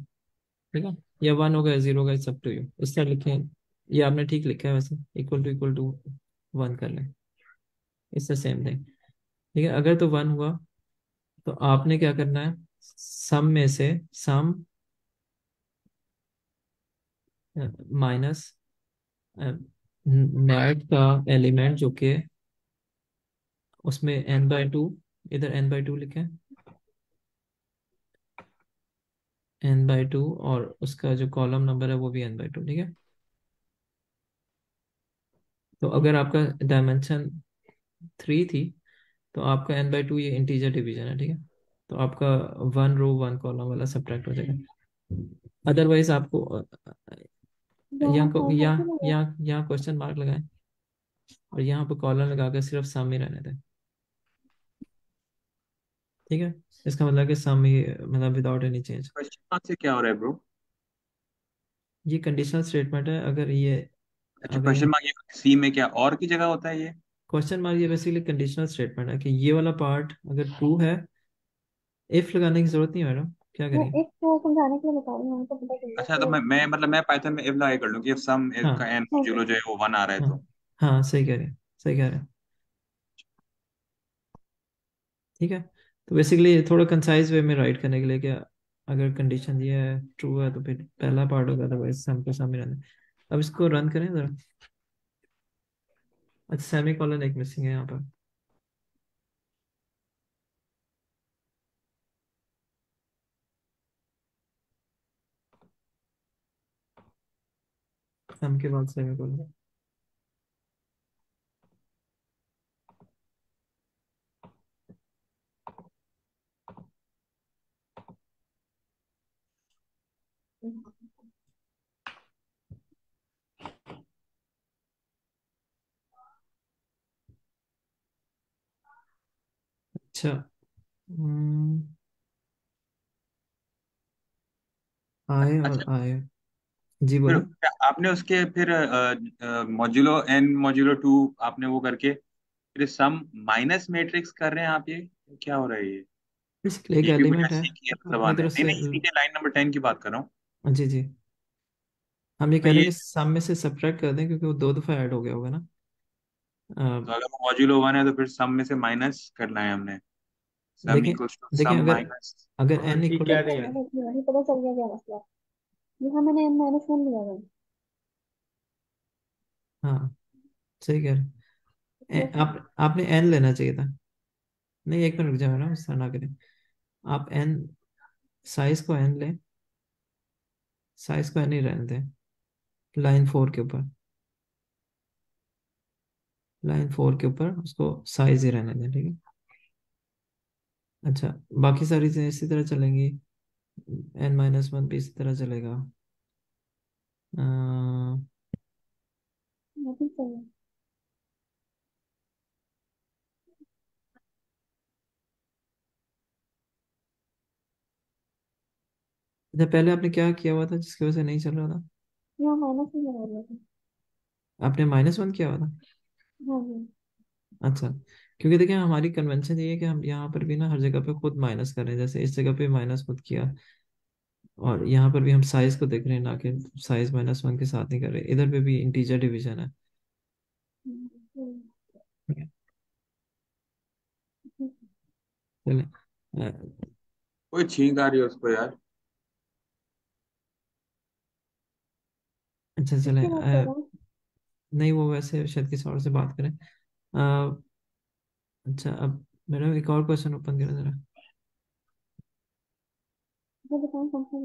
ठीक है। या 1 होगा या 0 होगा, सब टू यू, इस तरह लिखें। ये आपने ठीक लिखा है वैसे, इक्वल टू 1 कर लें, इससे सेम थिंग, ठीक है। अगर तो 1 हुआ तो आपने क्या करना है, सम में से सम माइनस नेट का एलिमेंट जो कि उसमें n/2, इधर n/2 लिखें, n/2, और उसका जो कॉलम नंबर है वो भी n/2, ठीक है। तो अगर आपका डायमेंशन 3 थी तो आपका n/2 ये इंटीजर डिवीजन है, ठीक है। तो आपका 1 रो 1 कॉलम वाला सब्ट्रैक्ट हो जाएगा। अदरवाइज आपको यहाँ फॉर्म ऐसे लगा। यहाँ क्वेश्चन मार्क लगाएं और यहाँ पर कॉलम लगा कर सिर्फ सम ही रहने दें, ठीक है। इसका मतलब कि सम ही, मतलब without any change. Question mark से क्या हो रहा है ब्रो? ये कंडीशनल स्टेटमेंट है, अगर ये, अच्छा, अगर क्वेश्चन मार्क ये सी में क्या और की जगह होता है ये? क्वेश्चन मार्क, ये बेसिकली कंडीशनल स्टेटमेंट है कि ये वाला पार्ट अगर ट्रू है, इफ लगाने की जरूरत नहीं है मैडम, क्या मैं करें। एक को समझाने के लिए बता रही हूँ, हमको पता चल रहा है अच्छा, तो कि मैं मतलब मैं पाइथन में इफ लगा के कर लूँ कि इफ सम का हाँ एन हाँ, जीरो जो है वो 1 आ रहा है हाँ तो। हाँ, सही कह रहे हैं, सही कह रहे हैं, ठीक है। तो बेसिकली थोड़ा कंसाइज वे में राइट करने के लिए, क्या अगर कंडीशन ये है ट्रू है तो फिर पहला पार्ट होगा, अदरवाइज सम को सम ही रहना है। अब इसको रन करें जरा। अच्छा, सेमी कॉलन एक मिसिंग है यहाँ पर। सम के बाद सेमी कॉलन। अच्छा। हम्म, आए और अच्छा, आए। जी फिर बोले। क्या आपने उसके फिर मॉड्यूलो एन मॉड्यूलो टू आपने वो करके फिर सम माइनस मैट्रिक्स कर रहे हैं आप, ये क्या हो रहा है ये? बेसिकली एक ये भी बढ़िया एलिमेंट है, सीखी है अपनी जबान है। तरफ नहीं से। नहीं, इसी के लाइन नंबर 10 की बात कर रहा हूँ जी जी। हम ये मैं कह रहे ये। हैं कि सम में से सब्ट्रैक्ट कर दें, क्योंकि वो दो दफा ऐड हो गया होगा ना। अ, तो अगर वो मॉड्यूलो वन है तो फिर सम में से माइनस करना है हमने। सम देखें, इक्वल्स टू देखें सम अगर माइनस। अगर हाँ एन ठीक इक्वल कह टू रहे पता हैं। पता चल गया क्या मसला। यहाँ मैंने n-1 लिया है। हाँ, सही कह रहे हैं। जैसे आप आपने एन लेना चाहिए था। नहीं, एक मिनट रुक जाओ ना, इस तरह ना करें। आप एन, साइज को एन लें, साइज को एन ही रहने दें। लाइन 4 के ऊपर, लाइन 4 के ऊपर उसको साइज ही रहने दें, ठीक है। अच्छा, बाकी सारी चीजें इसी तरह चलेंगी। n-1 भी इसी तरह चलेगा। अ, नहीं चाहिए। अच्छा, पहले आपने क्या किया हुआ था जिसकी वजह से नहीं चल रहा था? यहाँ माइनस ही लगा लिया था। आपने -1 किया हुआ था। हाँ जी। अच्छा, क्योंकि देखिए हमारी कन्वेंशन ये है कि हम यहाँ पर भी ना हर जगह पे खुद माइनस कर रहे हैं, जैसे इस जगह पे माइनस खुद किया, और यहाँ पर भी हम साइज को देख रहे हैं, ना कि साइज -1 के साथ नहीं कर रहे। इधर पे भी इंटीजर डिवीजन है। हम्म, ठीक है, चले। अ, कोई छींक आ रही है उसको यार। अच्छा चले। किससे बात कर रहा हूँ? नहीं, वो वैसे शायद किसी और से बात करें। अ, अच्छा, अब मेरा एक और क्वेश्चन ओपन करें जरा। मुझे बताऊँ कौन सा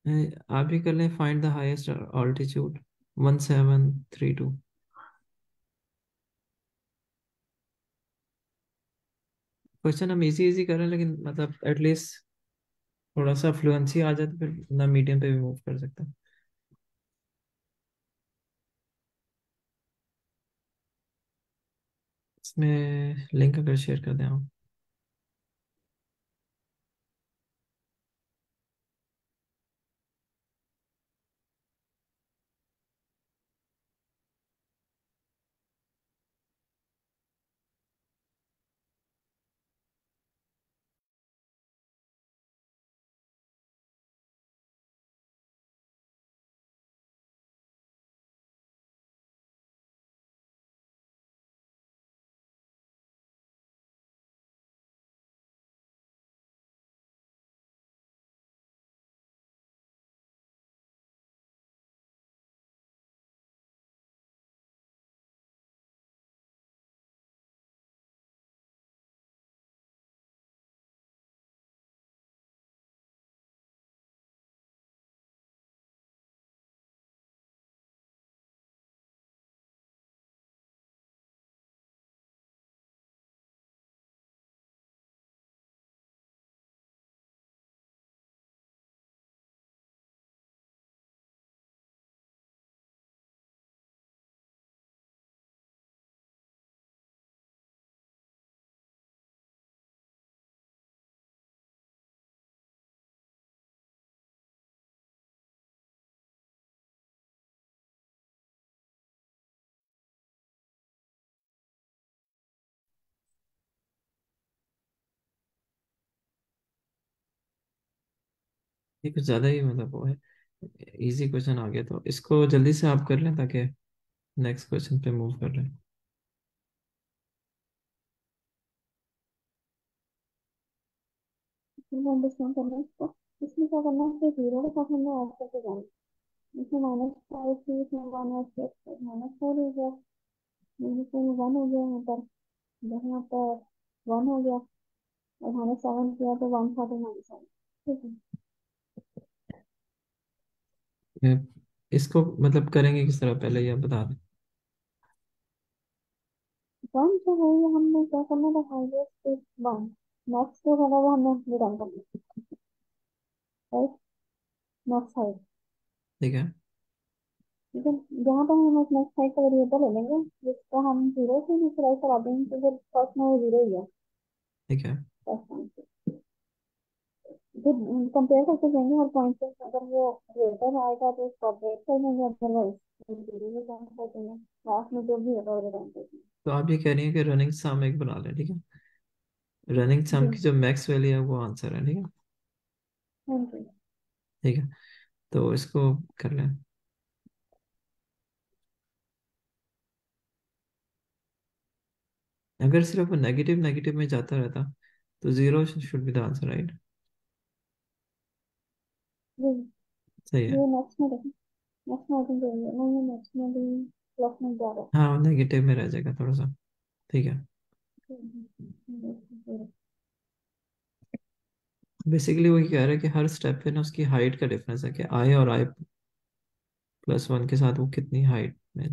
है? आप भी कर लें, find the highest altitude 1732। Question हम इजी इजी कर रहे हैं, लेकिन मतलब एटलीस्ट थोड़ा सा फ्लुएंसी आ जाए तो फिर ना मीडियम पे भी मूव कर सकता है। इसमें लिंक अगर शेयर कर दें आप। ये कुछ ज़्यादा ही मतलब वो है, इजी क्वेश्चन आ गया, तो इसको जल्दी से आप कर लें ताकि नेक्स्ट क्वेश्चन पे मूव कर रहे हैं। इसमें अंडरस्टैंड करना है इसको। इसमें क्या करना है कि जीरो के साथ हमने ऐड करके जाना है। इसमें -5 थी, इसमें 1 और 6 -4 हो गया, -1 हो गया यहाँ पर, यहाँ पर 1 हो गया, और -7 किया तो 1 था तो -7। ठीक है, ये- इसको मतलब करेंगे किस तरह, पहले ये बता दें। 1 जो है ये हमने क्या करना था, हाईएस्ट इज 1, नेक्स्ट जो होगा वो हमने रिटर्न करना है, राइट, नेक्स्ट हाइट। ठीक है। ठीक है, यहाँ पर हम नेक्स्ट हाइट का वेरिएबल ले लेंगे जिसका हम 0 से इनिशियलाइज करा देंगे, क्योंकि फर्स्ट में वो 0 ही है, ठीक है। फर्स्ट टाइम से फिर कंपेयर करके देंगे हर पॉइंट पे, अगर वो ग्रेटर आएगा तो उसको अपडेट कर देंगे, अदरवाइज 0 रिटर्न कर देंगे, लास्ट में जो भी होगा वो रिटर्न कर देंगे। तो आप ये कह रही हैं कि रनिंग सम एक बना लें, ठीक है। रनिंग सम जी, की जो मैक्स वैल्यू है वो आंसर है, ठीक है। Thank you. ठीक है, तो इसको कर लें। अगर सिर्फ वो नेगेटिव नेगेटिव में जाता रहता तो zero should be the answer, right. जी, सही है। ये नेक्स्ट में देखें, नेक्स्ट में आई थिंक नहीं, नेक्स्ट में भी प्लस में जा रहा हाँ, नेगेटिव में रह जाएगा थोड़ा सा। ठीक है। है। बेसिकली वही कह रहा है कि हर स्टेप पे ना उसकी हाइट का डिफरेंस है, कि आई और आई+1 के साथ वो कितनी हाइट में।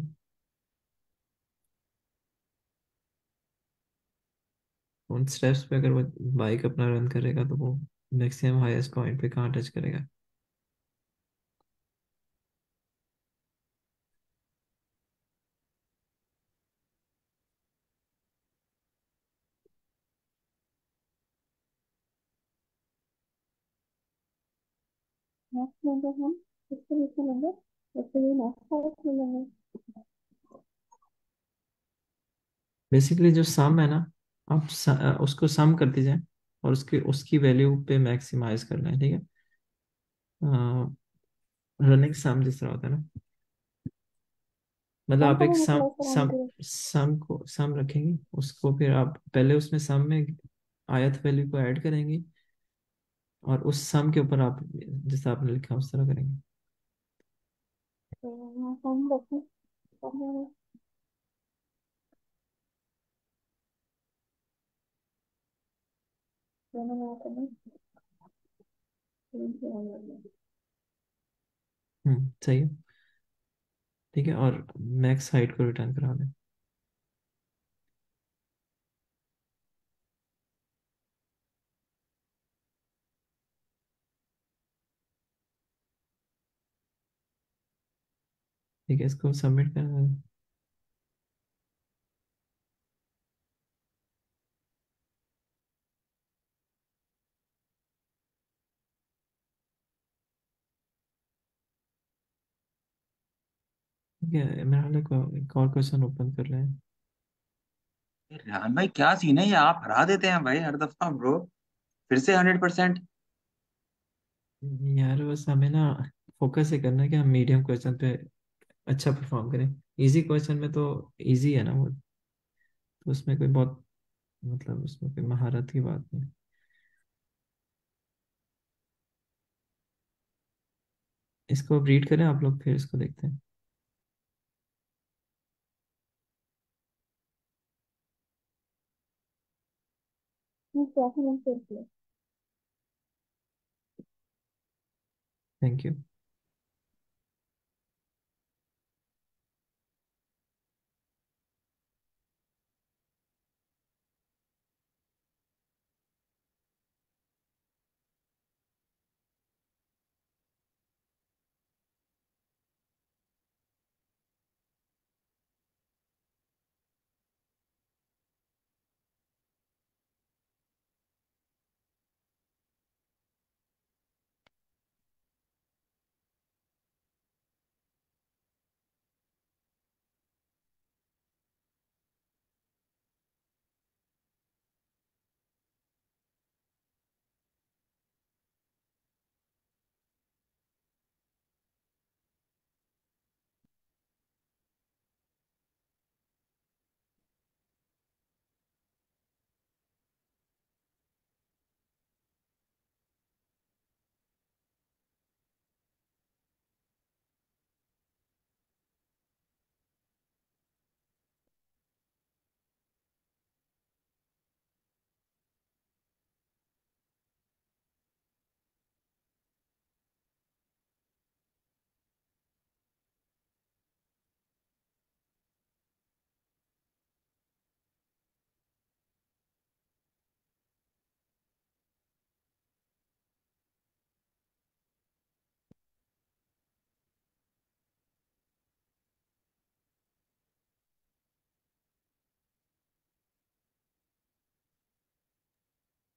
उन स्टेप्स पे अगर वो बाइक अपना रन करेगा तो वो मैक्सिमम हाईएस्ट पॉइंट पे कहाँ टच करेगा। नेक्स्ट लेंगे हम, इसके बीच में लेंगे, इसके लिए नेक्स्ट साइड में लेंगे। बेसिकली जो सम है ना, आप उसको सम करते जाएं और उसकी उसकी वैल्यू पे मैक्सिमाइज करना है, ठीक है। रनिंग सम जिस तरह होता है ना, मतलब कौन आप सा एक भी सम यूटिलाइज कराने सम के लिए। सम को सम रखेंगे, उसको फिर आप पहले उसमें सम में आयत वैल्यू को ऐड करेंगे, और उस सम के ऊपर आप जैसा आपने लिखा उस तरह करेंगे। तो यहाँ कौन रखें, कर देंगे, दोनों में करना, तीन से आगे। सही है। ठीक है, और मैक्स हाइट को रिटर्न करा दें। ठीक है, इसको सबमिट करना है। ठीक है, मेरा हाल एक और क्वेश्चन ओपन कर रहे हैं। रेहान भाई क्या सीन है ये, आप हरा देते हैं भाई हर दफा ब्रो। फिर से 100%। यार बस हमें ना फोकस ये करना है कि हम मीडियम क्वेश्चन पे अच्छा परफॉर्म करें। इजी क्वेश्चन में तो इजी है ना वो, तो उसमें कोई बहुत मतलब उसमें कोई महारत की बात नहीं। इसको अब रीड करें आप लोग, फिर इसको देखते हैं। क्या हम फिर थैंक यू।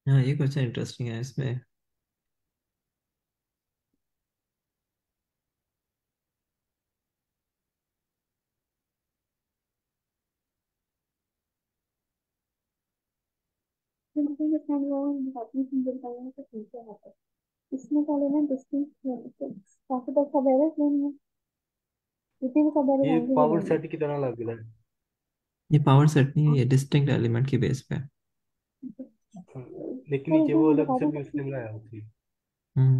हाँ, ये क्वेश्चन इंटरेस्टिंग है इसमें। सिंपल डिफरेंट वो बाकी सिंपल करने से ठीक है। इसमें क्या लेना डिस्टिंक्ट काफी तो सब एरर नहीं है, किसी भी सब एरर ये आएंगे हो पावर जाएंगे। सेट की तरह लग रहा है। ये पावर सेट नहीं है, ये डिस्टिंक्ट एलिमेंट की बेस पे है। हाँ, लेकिन और नीचे इसमें वो मैं अलग बता से दूं भी उसने बनाया होती। हम्म।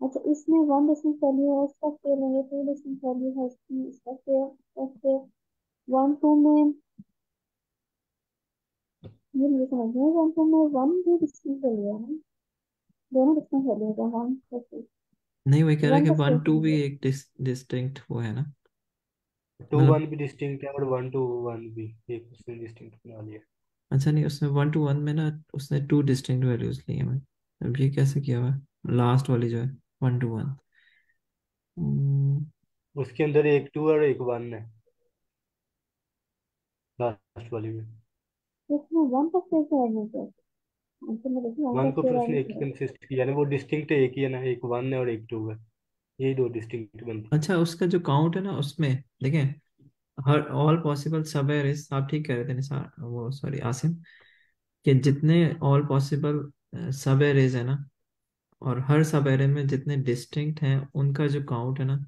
अच्छा इसमें वन डिस्टिंक्ट वैल्यू है, इसका स्केल लेंगे टू डिस्टिंक्ट वैल्यू है इसकी, इसका स्केल वन टू में, ये मुझे समझ नहीं है, वन टू में वन भी डिस्टिंक्ट वैल्यू है ना, दोनों डिस्टिंक्ट वैल्यू है वन प्लस नहीं, वही कह रहा है वन कि का वन स्केल टू भी समझो। एक डिस्टिंक्ट वो है ना, टू मतलब। वन भी डिस्टिंक्ट है और वन टू वन भी एक उसने डिस्टिंक्ट बना लिया। अच्छा नहीं, उसमें वन टू वन में ना उसने टू डिस्टिंक्ट वैल्यूज ली है। मैं अब ये कैसे किया हुआ है लास्ट वाली जो है, वन टू वन। उसके अंदर एक टू और एक वन है लास्ट वाली में। इसमें वन का स्केल से ऐड नहीं किया, आंसर में देखिए वन का वन को स्केल फिर ऐड उसने नहीं एक ही किया। कंसिस्ट किया ना, वो डिस्टिंक्ट एक ही है ना, एक वन है और एक टू है, यही दो डिस्टिंक्ट बनती है। अच्छा, उसका जो काउंट है ना उसमें देखें, हर ऑल पॉसिबल सब एरेज, आप ठीक कह रहे थे निसार, वो सॉरी आसिम, कि जितने ऑल पॉसिबल सब एरेज है ना, और हर सब एरे में जितने डिस्टिंक्ट हैं उनका जो काउंट है ना,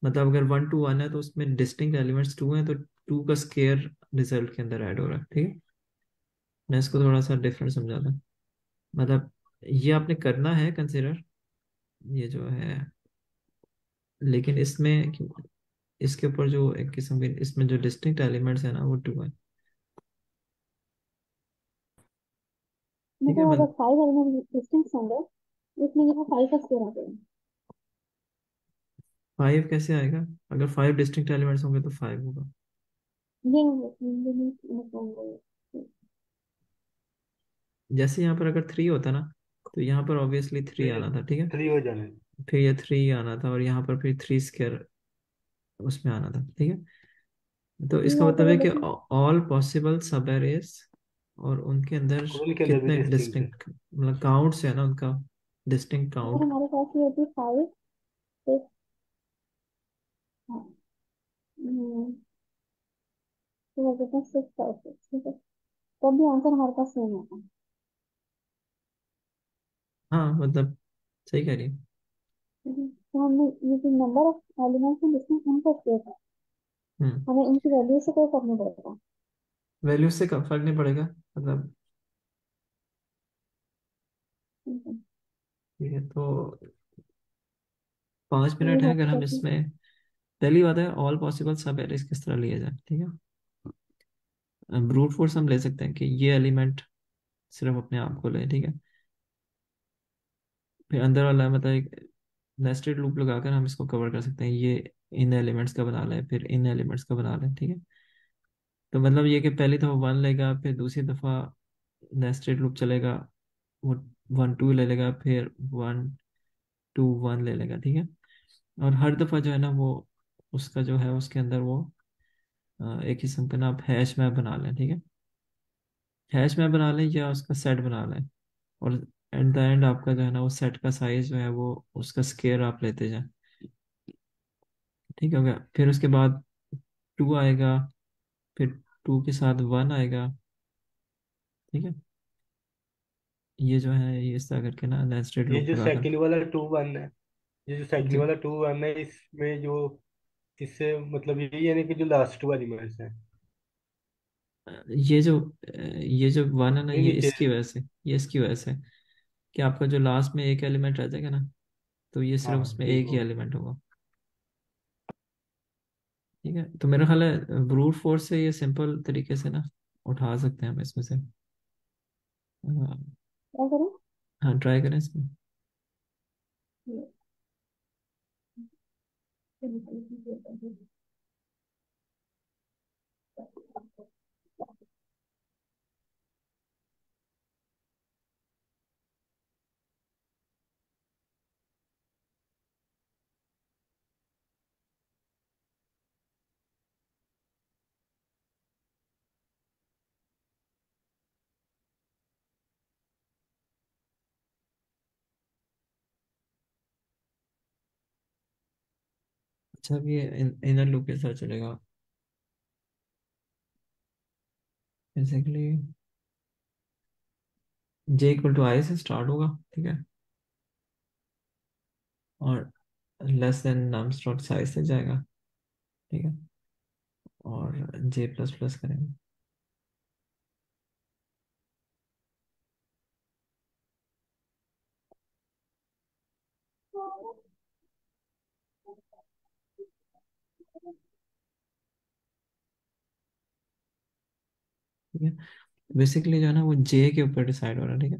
मतलब अगर वन टू वन है तो उसमें डिस्टिंक्ट एलिमेंट्स टू हैं, तो टू का स्केयर रिजल्ट के अंदर ऐड हो रहा है, ठीक है। मैं इसको थोड़ा सा डिफरेंट समझाता हूँ। मतलब ये आपने करना है कंसिडर, ये जो है, लेकिन इसमें इसके ऊपर जो एक किस्म के इसमें जो डिस्टिंक्ट एलिमेंट्स है ना वो टू है, ठीक है। मतलब अगर मतलब फाइव एलिमेंट डिस्टिंक्ट होंगे, इसमें यहाँ फाइव का स्केल आ जाएगा। फाइव कैसे आएगा? अगर फाइव डिस्टिंक्ट एलिमेंट्स होंगे तो फाइव होगा। ये नहीं बताऊंगा। जैसे यहाँ पर अगर थ्री होता ना, तो यहाँ पर ऑब्वियसली थ्री फिर आना था, ठीक है। थ्री हो जाने। फिर ये थ्री आना था, और यहाँ पर फिर थ्री स्केयर उसमें आना था, ठीक है। तो ये इसका आता मतलब है है कि लेकिन ऑल पॉसिबल सब एरेज और उनके अंदर और उनके अंदर भी कितने डिस्टिंक्ट है। डिस्टिंक्ट, मतलब काउंट्स है ना उनका, डिस्टिंक्ट अगर काउंट। हमारे पास ये होती फाइव, सिक्स, तो हो जाता है सिक्स फाइव सिक्स, ठीक है, तब भी आंसर हमारे पास सेम होगा। हाँ मतलब सही कह रही है। ठीक है, तो हमने ये जो नंबर ऑफ एलिमेंट्स हैं जिसमें उनका स्केल है, हम्म। हमें इनकी वैल्यू से कोई फर्क नहीं पड़ेगा। वैल्यू से फर्क नहीं पड़ेगा, मतलब। ठीक है, ठीक है, तो 5 मिनट ये है, है अगर हम क्वेश्चन। इसमें पहली बात है ऑल पॉसिबल सब एरेज किस तरह लिए जाए, ठीक है। ब्रूट फोर्स हम ले सकते हैं कि ये एलिमेंट सिर्फ अपने आप को ले, ठीक है। फिर अंदर वाला मतलब एक नेस्टेड लूप लगाकर हम इसको कवर कर सकते हैं, ये इन एलिमेंट्स का बना लें, फिर इन एलिमेंट्स का बना लें, ठीक है। तो मतलब ये कि पहली दफ़ा वन लेगा, फिर दूसरी दफ़ा नेस्टेड लूप चलेगा, वो वन टू ले लेगा, फिर वन टू वन ले लेगा, ठीक है। और हर दफ़ा जो है ना वो उसका जो है उसके अंदर वो एक किस्म का ना आप हैश मैप बना लें, ठीक है। हैश मैप बना लें या उसका सेट बना लें, और एट द एंड आपका जो है ना वो सेट का साइज जो है वो उसका स्केयर आप लेते जाएं, ठीक हो गया। फिर उसके बाद टू आएगा, फिर टू के साथ वन आएगा, ठीक है। ये जो है ये इस तरह करके ना नेस्टेड ये लूप जो लगाकर। सेकंड वाला टू वन है, ये जो सेकंड जी। वाला टू वन है, इसमें जो इससे मतलब यही है ना कि जो लास्ट टू एलिमेंट्स हैं। ये जो वन है ना, नहीं ये नीचे। इसकी वजह से, ये इसकी वजह से कि आपका जो लास्ट में एक एलिमेंट रह जाएगा ना, तो ये सिर्फ हाँ उसमें ठीक एक ही हो गया। एलिमेंट होगा, ठीक है। तो मेरा ख्याल है ब्रूट फोर्स से ये सिंपल तरीके से ना उठा सकते हैं हम इसमें से। हाँ। क्या करें? हाँ, ट्राई करें इसमें। अच्छा, अब ये इनर लूप के साथ चलेगा बेसिकली। जे इक्वल टू आई से स्टार्ट होगा, ठीक है, और less than nums dot size से जाएगा, ठीक है, और जे प्लस प्लस करेंगे। ठीक है, बेसिकली जो है ना वो जे के ऊपर डिसाइड हो रहा है, ठीक है।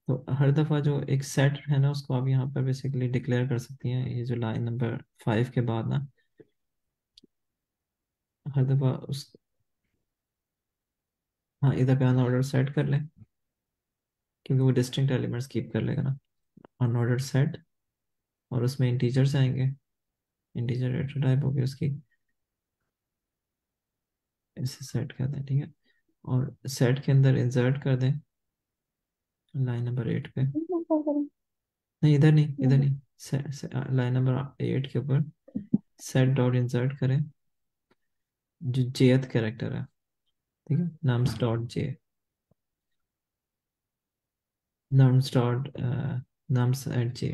तो हर दफ़ा जो एक सेट है ना उसको आप यहाँ पर बेसिकली डिक्लेयर कर सकती हैं, ये जो लाइन नंबर 5 के बाद ना हर दफ़ा उस, हाँ, इधर पे अनऑर्डर सेट कर लें, क्योंकि वो डिस्टिंक्ट एलिमेंट्स कीप कर लेगा ना। अनऑर्डर सेट, और उसमें इंटीजर्स आएंगे, इंटीजर डेटा टाइप होगी उसकी, इसे सेट कर दें, ठीक है, और सेट के अंदर इंसर्ट कर दें लाइन नंबर 8 पे। नहीं, इधर नहीं, इधर नहीं, लाइन नंबर 8 के ऊपर सेट डॉट इंसर्ट करें जो जेथ कैरेक्टर है, ठीक है, nums dot J, nums dot nums at J,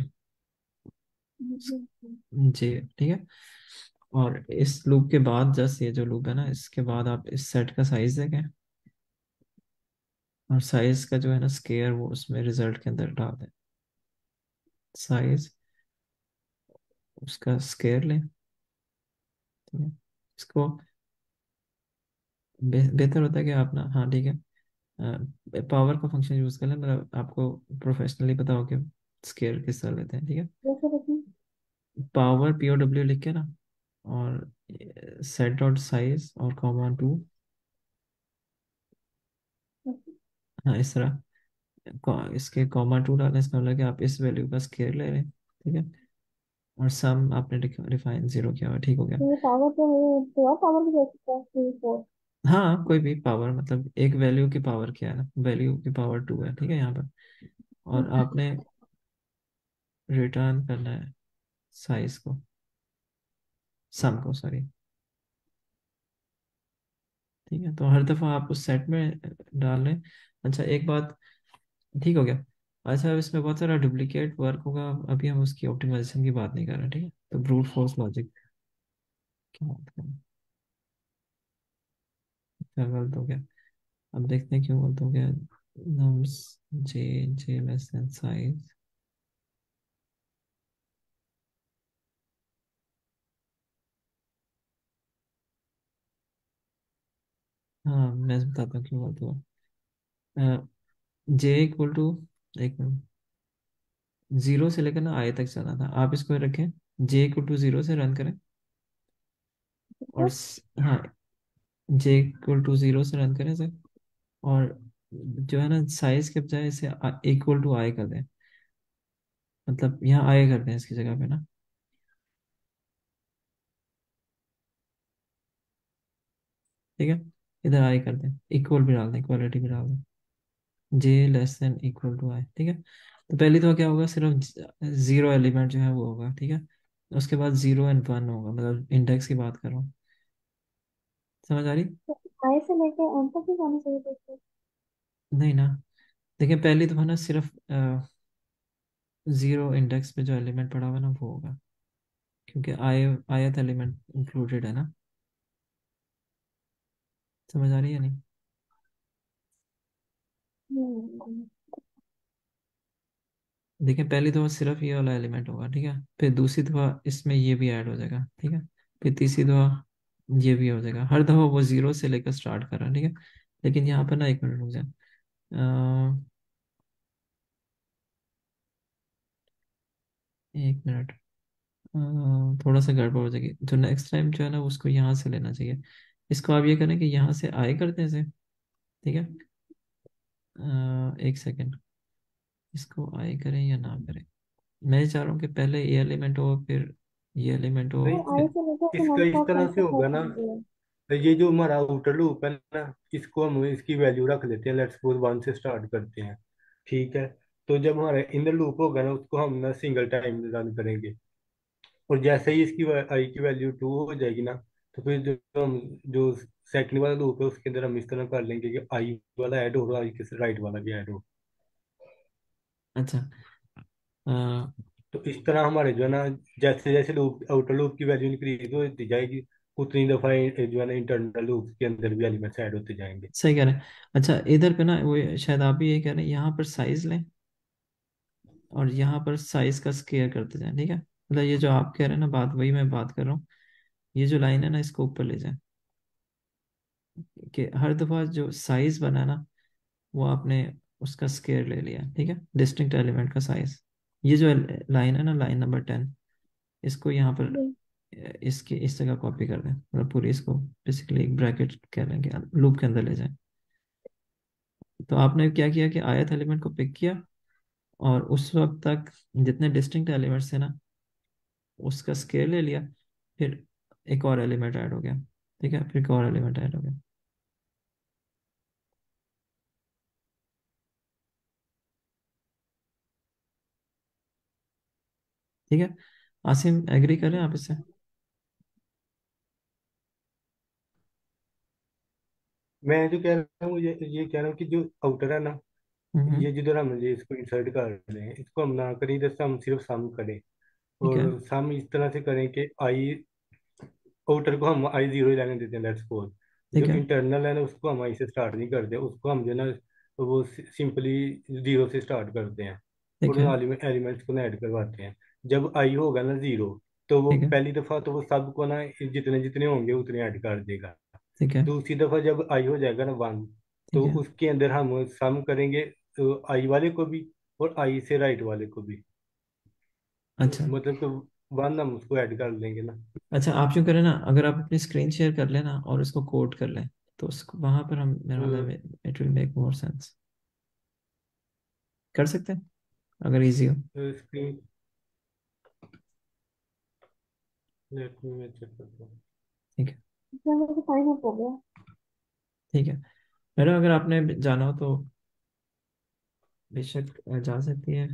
J, ठीक है। और इस लूप के बाद, जस्ट ये जो लूप है ना, इसके बाद आप इस सेट का साइज देखें, और साइज का जो है ना स्केयर वो उसमें रिजल्ट के अंदर डाल दें, साइज उसका स्केयर लें, ठीक है। इसको बेहतर होता है कि आप ना, हाँ ठीक है, पावर का फंक्शन यूज कर लें, मतलब आपको प्रोफेशनली पता हो कि स्केयर किस तरह लेते हैं, ठीक है। पावर पी ओ डब्ल्यू लिख के ना, और सेट डॉट साइज और कॉमा टू, हाँ इस तरह, इसके कॉमा टू डालें, इसका मतलब कि आप इस वैल्यू का स्केयर ले रहे हैं, ठीक है, और सम आपने डिफाइन जीरो किया हुआ, ठीक हो गया। ये पावर तो है, तो पावर भी दे सकता है, 3 4। हाँ, कोई भी पावर, मतलब एक वैल्यू की पावर क्या है ना, वैल्यू की पावर 2 है, ठीक है, यहाँ पर, और आपने रिटर्न करना है साइज को, सम को, सॉरी, ठीक है। तो हर दफ़ा आप उस सेट में डाल लें। अच्छा, एक बात, ठीक हो गया। अच्छा, अब इसमें बहुत सारा डुप्लीकेट वर्क होगा, अभी हम उसकी ऑप्टिमाइजेशन की बात नहीं कर रहे, ठीक है, तो ब्रूट फोर्स लॉजिक की बात करें। क्या गलत हो गया, अब देखते हैं क्यों गलत हो गया। नम्स जे, जे लेस देन साइज, हाँ मैं बताता हूँ क्यों गलत हुआ। जे इक्वल टू, एक मिनट, जीरो से लेकर ना आई तक चलना था, आप इसको रखें जे इक्वल टू जीरो से रन करें, और हाँ, जे इक्वल टू जीरो से रन करें सर, और जो है ना साइज के बजाय इसे इक्वल टू आई कर दें, मतलब यहाँ आई कर दें इसकी जगह पे ना, ठीक है, इधर आई कर दें, इक्वल भी डाल दें, इक्वालिटी भी डाल दें, जे लेस देन इक्वल टू आई, ठीक है। तो पहली तो क्या होगा, सिर्फ जीरो एलिमेंट जो है वो होगा, ठीक है, उसके बाद 0 और 1 होगा, मतलब इंडेक्स की बात कर रहा हूँ, समझ आ रही? आई से लेके एन तक ही जाना चाहिए था इसको। नहीं ना, देखिए पहली तो है ना सिर्फ जीरो इंडेक्स पे जो एलिमेंट पड़ा हुआ है ना वो होगा, क्योंकि आयत एलिमेंट इंक्लूडेड है ना, समझ आ रही है नहीं? हम्म। देखिए पहली दफा सिर्फ ये वाला एलिमेंट होगा, ठीक है, फिर दूसरी दफा इसमें ये भी ऐड हो जाएगा, ठीक है, फिर तीसरी दफा ये भी हो जाएगा, हर दफा वो जीरो से लेकर स्टार्ट कर रहा है, ठीक है। लेकिन यहाँ पर ना, एक मिनट रुक जाए, एक मिनट, थोड़ा सा गड़बड़ हो जाएगी, तो नेक्स्ट टाइम जो है ना उसको यहाँ से लेना चाहिए, इसको आप ये करें कि यहाँ से आए करते हैं इसे, ठीक है, एक सेकेंड, इसको आए करें या ना करें, मैं चाह रहा हूँ कि पहले ये एलिमेंट हो, फिर ये एलिमेंट हो, तो आई फिर, से लेके फिर इसका नॉन इस स्टॉप तरह टेंस से तक कर होगा ना, सकते हैं। ये जो हमारा आउटर लूप है ना, इसको हम इसकी वैल्यू रख लेते हैं, लेट्स सपोज 1 से स्टार्ट करते हैं, ठीक है। तो जब हमारा इनर लूप होगा ना, उसको हम ना सिंगल टाइम रन करेंगे, और जैसे ही इसकी आई की वैल्यू 2 हो जाएगी ना, तो फिर जो हम जो सेकंड वाला लूप है उसके अंदर हम इस तरह कर लेंगे कि आई वाला ऐड हो आई के राइट वाला भी ऐड हो। अच्छा। अ, तो इस तरह हमारे जो है ना, जैसे जैसे लूप आउटर लूप की वैल्यू इंक्रीज होती जाएगी, उतनी दफा जो है ना इंटरनल लूप के अंदर भी एलिमेंट्स ऐड होते जाएंगे। सही कह रहे हैं। अच्छा, इधर पे ना वो शायद आप भी ये कह रहे हैं, यहाँ पर साइज लें और यहाँ पर साइज का स्केयर करते जाएं, ठीक है। मतलब ये जो आप कह रहे हैं ना बात, वही मैं बात कर रहा हूँ। ये जो लाइन है ना, इसको ऊपर ले जाएं कि हर दफा जो साइज बना ना, वो आपने उसका स्केयर ले लिया, ठीक है, डिस्टिंक्ट एलिमेंट का साइज। ये जो लाइन है ना, लाइन नंबर 10, इसको यहाँ पर इसके इस जगह कॉपी कर दें, मतलब पूरी इसको बेसिकली एक ब्रैकेट कह लेंगे, लूप के अंदर ले जाएं। तो आपने क्या किया कि आयत एलिमेंट को पिक किया और उस वक्त तक जितने डिस्टिंक्ट एलिमेंट्स थे ना, उसका स्केल ले लिया। फिर एक और एलिमेंट ऐड हो गया, ठीक है, फिर एक और एलिमेंट ऐड हो गया। ठीक है, आसिम एग्री करें आप इससे? मैं जो कह रहा हूँ ये कह रहा हूँ कि जो आउटर है ना, हम्म। ये जिधर हम ये इसको इंसर्ट कर रहे हैं इसको हम ना करें, जैसे हम सिर्फ सम करें। ठीक है। और सम इस तरह से करें कि आई आउटर को हम आई जीरो रहने देते हैं, लेट्स सपोज। ठीक जो है। इंटरनल है ना उसको हम आई से स्टार्ट नहीं करते, उसको हम जो है ना वो सिंपली जीरो से स्टार्ट करते हैं। ठीक और है। उन एलिमेंट्स को ना ऐड करवाते हैं। जब आई होगा ना जीरो, तो वो ठीक है। पहली दफा तो वो सबको ना जितने जितने होंगे उतने ऐड कर देगा। ठीक है। दूसरी दफा जब आई हो जाएगा ना 1, ठीक तो है। उसके अंदर हम सम करेंगे आई वाले को भी और आई से राइट वाले को भी। अच्छा। मतलब कि 1 हम उसको ऐड कर लेंगे ना। अच्छा, आप जो करें ना, अगर आप अपनी स्क्रीन शेयर कर लेना और उसको कोड कर लें, तो उसको वहां पर हम, मेरा मतलब it will make more sense. कर सकते हैं अगर इजी हो। स्क्रीन लेट मी मैं चेक करता हूँ। ठीक है। तो टाइम अप हो गया। ठीक है, मेरा अगर आपने जाना हो तो बेशक जा सकती है।